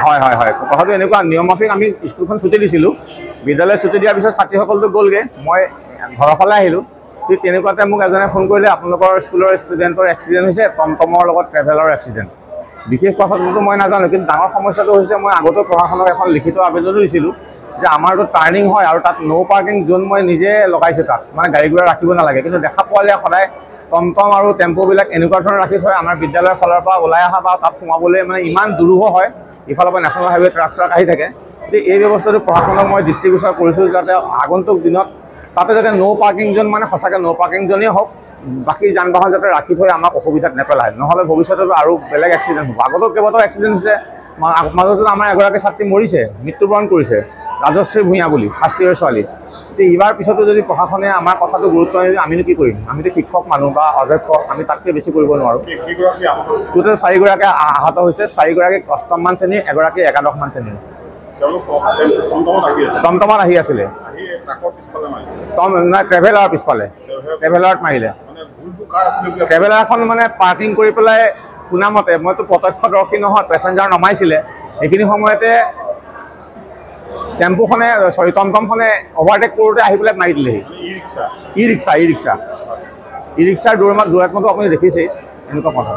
হয় হয় হয় কথাটো এনেকুৱা নিয়ম মাফিক আমি স্কুলখন ছুটি দিছিলোঁ বিদ্যালয় ছুটি দিয়াৰ পিছত ছাত্ৰীসকলতো গ'লগৈ মই ঘৰৰ ফালে আহিলোঁ ঠিক তেনেকুৱাতে মোক এজনে ফোন কৰিলে আপোনালোকৰ স্কুলৰ ষ্টুডেণ্টৰ এক্সিডেণ্ট হৈছে টমটমৰ লগত ট্ৰেভেলাৰৰ এক্সিডেণ্ট বিশেষ কথাটোতো মই নাজানো কিন্তু ডাঙৰ সমস্যাটো হৈছে মই আগতেও প্ৰশাসনক এখন লিখিত আবেদনো দিছিলোঁ যে আমাৰতো টাৰ্ণিং হয় আৰু তাত ন' পাৰ্কিং জ'ন মই নিজে লগাইছোঁ তাত মানে গাড়ী ঘোঁৰা ৰাখিব নালাগে কিন্তু দেখা পোৱা যায় সদায় টমটম আৰু টেম্পুবিলাক এনেকুৱা ধৰণৰ ৰাখি থয় আমাৰ বিদ্যালয়ৰ ফালৰ পৰা ওলাই অহা বা তাত সোমাবলৈ মানে ইমান দুৰূহ হয় ইফালৰ পৰা নেশ্যনেল হাইৱে ট্ৰাক চ্ৰাক আহি থাকে গতিকে এই ব্যৱস্থাটো প্ৰশাসনক মই দৃষ্টিগোচৰ কৰিছোঁ যাতে আগন্তুক দিনত তাতে যাতে ন' পাৰ্কিং জ'ন মানে সঁচাকৈ ন' পাৰ্কিং জ'নেই হওক বাকী যান বাহন যাতে ৰাখি থৈ আমাক অসুবিধাত নেপেলায় নহ'লে ভৱিষ্যতেতো আৰু বেলেগ এক্সিডেণ্ট হ'ব আগতেও কেইবাটাও এক্সিডেণ্ট হৈছে মাজতো আমাৰ এগৰাকী ছাত্ৰী মৰিছে মৃত্যুবৰণ কৰিছে ৰাজশ্ৰী ভূঞা বুলি ফাৰ্ষ্ট ইয়েৰ ছোৱালী এতিয়া ইবাৰ পিছতো যদি প্ৰশাসনে আমাৰ কথাটো গুৰুত্ব নিদিয়ে আমিনো কি কৰিম আমিতো শিক্ষক মানুহ বা অধ্যক্ষ আমি তাতকৈ বেছি কৰিব নোৱাৰোঁ টোটেল 4গৰাকী আহত হৈছে 4গৰাকী অষ্টমমান শ্ৰেণীৰ এগৰাকী একাদশমান শ্ৰেণীৰ টমটমত আহি আছিলে ট্ৰেভেলাৰৰ পিছফালে ট্ৰেভেলাৰত মাৰিলে ট্ৰেভেলাৰখন মানে পাৰ্কিং কৰি পেলাই শুনামতে মইতো প্ৰত্যক্ষদৰ্শী নহয় পেচেঞ্জাৰ নমাইছিলে এইখিনি সময়তে টেম্পুখনে টমটমখনে অভাৰটেক কৰোঁতে আহি পেলাই মাৰি দিলেহি ই ৰিক্সাৰ দৌৰাত্মটো আপুনি দেখিছেই এনেকুৱা কথা